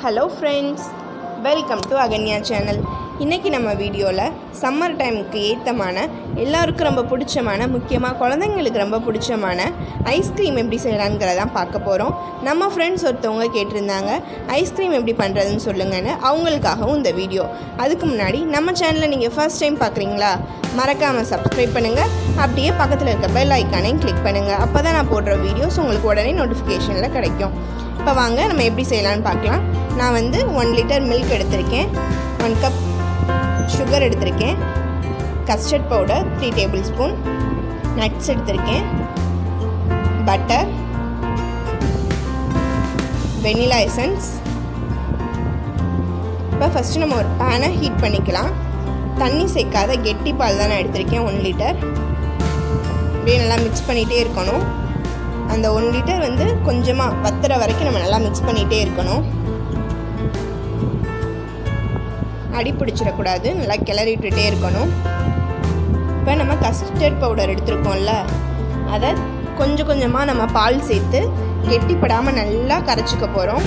Hello friends, welcome to Akanya channel. இன்றைக்கி நம்ம வீடியோவில் சம்மர் டைமுக்கு ஏற்றமான எல்லாருக்கும் ரொம்ப பிடிச்சமான, முக்கியமாக குழந்தைங்களுக்கு ரொம்ப பிடிச்சமான ஐஸ்கிரீம் எப்படி செய்யலாங்கிறதான் பார்க்க போகிறோம். நம்ம ஃப்ரெண்ட்ஸ் ஒருத்தவங்க கேட்டிருந்தாங்க ஐஸ்கிரீம் எப்படி பண்ணுறதுன்னு சொல்லுங்கன்னு. அவங்களுக்காகவும் இந்த வீடியோ. அதுக்கு முன்னாடி நம்ம சேனலை நீங்கள் ஃபர்ஸ்ட் டைம் பார்க்குறீங்களா, மறக்காமல் சப்ஸ்கிரைப் பண்ணுங்கள். அப்படியே பக்கத்தில் இருக்க பெல் ஐக்கானையும் கிளிக் பண்ணுங்கள். அப்போ தான் நான் போடுற வீடியோஸ் உங்களுக்கு உடனே நோட்டிஃபிகேஷனில் கிடைக்கும். இப்போ வாங்க நம்ம எப்படி செய்யலான்னு பார்க்கலாம். நான் 1 லிட்டர் மில்க் எடுத்திருக்கேன், 1 கப் சுகர் எடுத்திருக்கேன், custard powder 3 table spoon, nuts எடுத்திருக்கேன், பட்டர், வெனிலா எசன்ஸ். இப்போ ஃபஸ்ட்டு நம்ம ஒரு பேனை ஹீட் பண்ணிக்கலாம். தண்ணி சேர்க்காத கெட்டி பால் தான் நான் எடுத்திருக்கேன், 1 லிட்டர். அப்படியே நல்லா மிக்ஸ் பண்ணிகிட்டே இருக்கணும். அந்த 1 லிட்டர் கொஞ்சமாக வத்துற வரைக்கும் நம்ம நல்லா மிக்ஸ் பண்ணிகிட்டே இருக்கணும். அடி பிடிச்சிடக்கூடாது, நல்லா கிளறிட்டுட்டே இருக்கணும். இப்போ நம்ம கஸ்டர்ட் பவுடர் எடுத்துருக்கோம்ல, அதை கொஞ்சம் கொஞ்சமாக நம்ம பால் சேர்த்து கெட்டிப்படாமல் நல்லா கரைச்சிக்க போகிறோம்.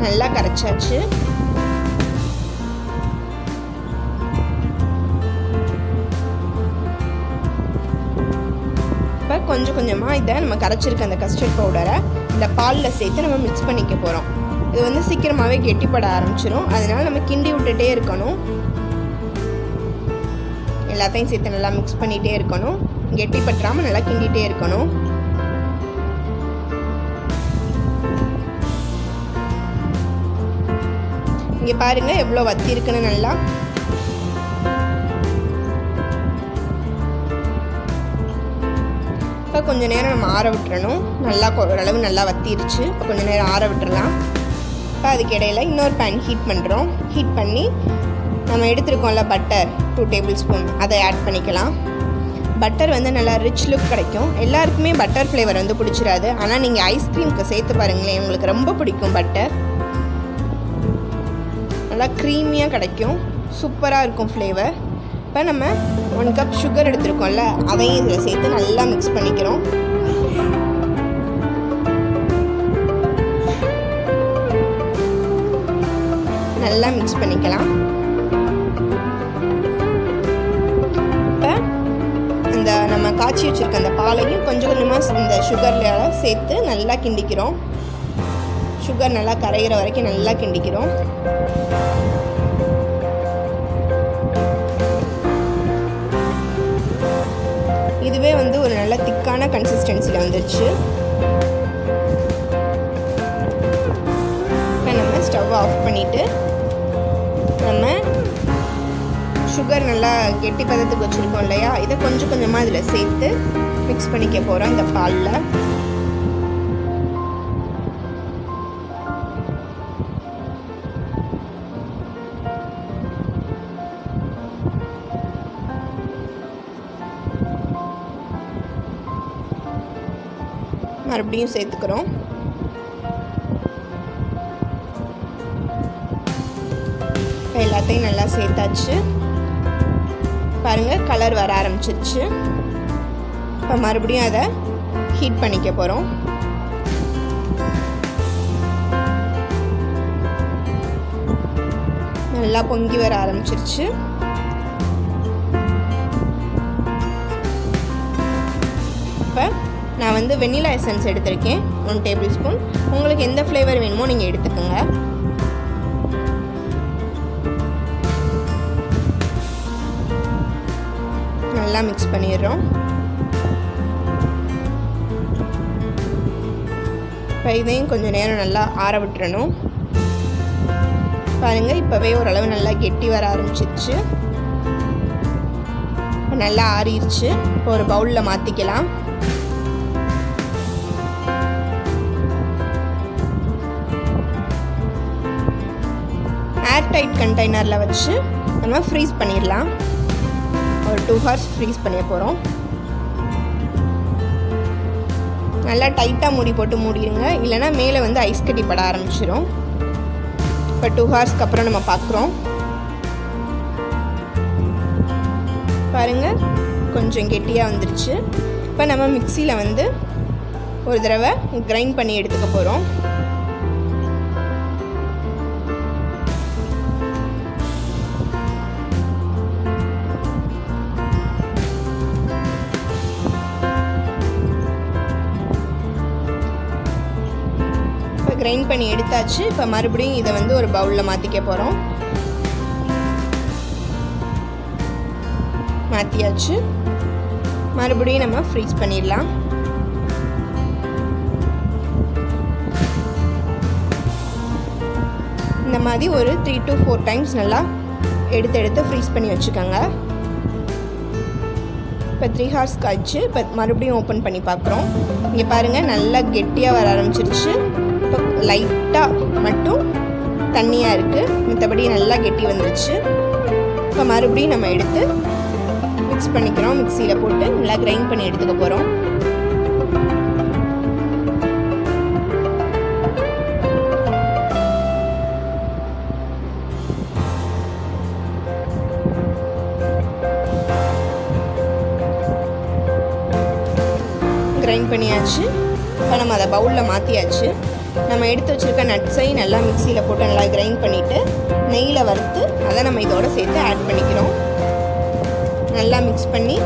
நல்லா கரைச்சாச்சு. இப்போ கொஞ்சம் கொஞ்சமாக இதை நம்ம கரைச்சிருக்க அந்த கஸ்டர்ட் பவுடரை இந்த பாலில் சேர்த்து நம்ம மிக்ஸ் பண்ணிக்க போகிறோம். இது சீக்கிரமாகவே கெட்டிப்பட ஆரம்பிச்சிடும், அதனால் நம்ம கிண்டி விட்டுட்டே இருக்கணும். எல்லாத்தையும் சேர்த்து நல்லா மிக்ஸ் பண்ணிகிட்டே இருக்கணும். கெட்டிப்பட்டுறாமல் நல்லா கிண்டிகிட்டே இருக்கணும். இங்கே பாருங்கள் எவ்வளோ வத்தி இருக்குன்னு. நல்லா இப்போ கொஞ்சம் நேரம் நம்ம ஆற விட்டுறணும். நல்லா ஓரளவு நல்லா வத்திருச்சு. இப்போ கொஞ்சம் நேரம் ஆற விட்டுறலாம். இப்போ அதுக்கு இடையில இன்னொரு பேன் ஹீட் பண்ணுறோம். ஹீட் பண்ணி நம்ம எடுத்துருக்கோம்ல பட்டர் 2 டேபிள் ஸ்பூன், அதை ஆட் பண்ணிக்கலாம். பட்டர் நல்லா ரிச் லுக் கிடைக்கும். எல்லாருக்குமே பட்டர் ஃப்ளேவர் பிடிச்சிடாது, ஆனால் நீங்கள் ஐஸ்கிரீமுக்கு சேர்த்து பாருங்களேன், உங்களுக்கு ரொம்ப பிடிக்கும். பட்டர் நல்லா க்ரீமியாக கிடைக்கும், சூப்பராக இருக்கும் ஃப்ளேவர். இப்போ நம்ம 1 கப் சுகர் எடுத்துருக்கோம்ல, அதையும் இதில் சேர்த்து நல்லா மிக்ஸ் பண்ணிக்கிறோம். நல்லா மிக்ஸ் பண்ணிக்கலாம். இப்போ அந்த நம்ம காய்ச்சி வச்சுருக்க அந்த பாலையும் கொஞ்சம் கொஞ்சமாக இந்த சுகரில் சேர்த்து நல்லா கிண்டிக்கிறோம். சுகர் நல்லா கரைகிற வரைக்கும் நல்லா கிண்டிக்கிறோம். இதுவே ஒரு நல்ல திக்கான கன்சிஸ்டன்சியில் வந்துருச்சு. இப்போ நம்ம ஸ்டவ் ஆஃப் பண்ணிவிட்டு நம்ம சுகர் நல்லா கெட்டி பதத்துக்கு வச்சுருக்கோம் இல்லையா, இதை கொஞ்சம் கொஞ்சமாக இதில் சேர்த்து மிக்ஸ் பண்ணிக்க போகிறோம் இந்த பாலில். மறுபடியும் சேர்த்துக்கிறோம். எல்லாத்தையும் நல்லா சேர்த்தாச்சு. பாருங்கள், கலர் வர ஆரம்பிச்சிருச்சு. இப்போ மறுபடியும் அதை ஹீட் பண்ணிக்க போகிறோம். நல்லா பொங்கி வர ஆரம்பிச்சிருச்சு. இப்போ நான் வெனிலா எசன்ஸ் எடுத்திருக்கேன், 1 டேபிள் ஸ்பூன். உங்களுக்கு எந்த ஃப்ளேவர் வேணுமோ நீங்கள் எடுத்துக்கோங்க. நல்லா மிக்ஸ் பண்ணிடுறோம். இப்போ இதையும் கொஞ்சம் நேரம் நல்லா ஆற விட்டுறணும். பாருங்கள், இப்போவே ஓரளவு நல்லா கெட்டி வர ஆரம்பிச்சிருச்சு. நல்லா ஆறிடுச்சு. இப்போ ஒரு பவுலில் மாற்றிக்கலாம். ஏர்டைட் கண்டெய்னரில் வச்சு நம்ம ஃப்ரீஸ் பண்ணிடலாம். ஒரு 2 ஹவர்ஸ் ஃப்ரீஸ் பண்ணிய போகிறோம். நல்லா டைட்டாக மூடி போட்டு மூடிடுங்க, இல்லைனா மேலே ஐஸ் கட்டி பட ஆரம்பிச்சிடும். இப்போ 2 ஹவர்ஸ்க்கு அப்புறம் நம்ம பார்க்குறோம். பாருங்கள் கொஞ்சம் கெட்டியாக வந்துருச்சு. இப்போ நம்ம மிக்சியில் வந்து ஒரு தடவை கிரைண்ட் பண்ணி எடுத்துக்க போகிறோம். கிரைண்ட் பண்ணி எடுத்தாச்சு. இப்போ மறுபடியும் இதை வந்து ஒரு பவுலில் மாற்றிக்க போகிறோம். மாற்றியாச்சு. மறுபடியும் நம்ம ஃப்ரீஸ் பண்ணிடலாம். இந்த மாதிரி ஒரு 3 to 4 டைம்ஸ் நல்லா எடுத்து ஃப்ரீஸ் பண்ணி வச்சுக்கோங்க. இப்போ 3 hours கழிச்சு இப்போ மறுபடியும் ஓப்பன் பண்ணி பார்க்குறோம். இங்கே பாருங்கள் நல்லா கெட்டியாக வர ஆரம்பிச்சிருச்சு. இப்போ லைட்டாக மட்டும் தண்ணியாக இருக்குது, மற்றபடி நல்லா கெட்டி வந்துருச்சு. இப்போ மறுபடியும் நம்ம எடுத்து மிக்ஸ் பண்ணிக்கிறோம். மிக்சியில் போட்டு நல்லா கிரைண்ட் பண்ணி எடுத்துக்க போகிறோம். கிரைண்ட் பண்ணியாச்சு. இப்போ நம்ம அதை பவுலில் மாற்றியாச்சு. நம்ம எடுத்து வச்சுருக்க நட்ஸையும் நல்லா மிக்சியில் போட்டு நல்லா கிரைண்ட் பண்ணிவிட்டு நெய்யில் வறுத்து அதை நம்ம இதோட சேர்த்து ஆட் பண்ணிக்கிறோம். நல்லா மிக்ஸ் பண்ணி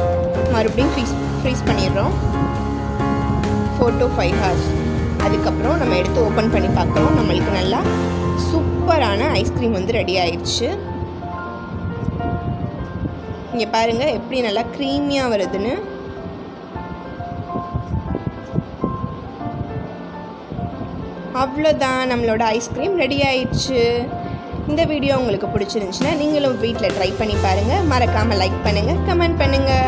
மறுபடியும் ஃப்ரீஸ் பண்ணிடுறோம் 4 to 5 hours. அதுக்கப்புறம் நம்ம எடுத்து ஓப்பன் பண்ணி பார்க்குறோம். நம்மளுக்கு நல்லா சூப்பரான ஐஸ்கிரீம் வந்து ரெடி ஆயிடுச்சு. இங்கே பாருங்கள் எப்படி நல்லா க்ரீமியாக வருதுன்னு. அவ்வளோதான், நம்மளோட ஐஸ்கிரீம் ரெடி ஆயிடுச்சு. இந்த வீடியோ உங்களுக்கு பிடிச்சிருந்துச்சுன்னா நீங்களும் வீட்டில் ட்ரை பண்ணி பாருங்கள். மறக்காமல் லைக் பண்ணுங்கள், கமெண்ட் பண்ணுங்கள்.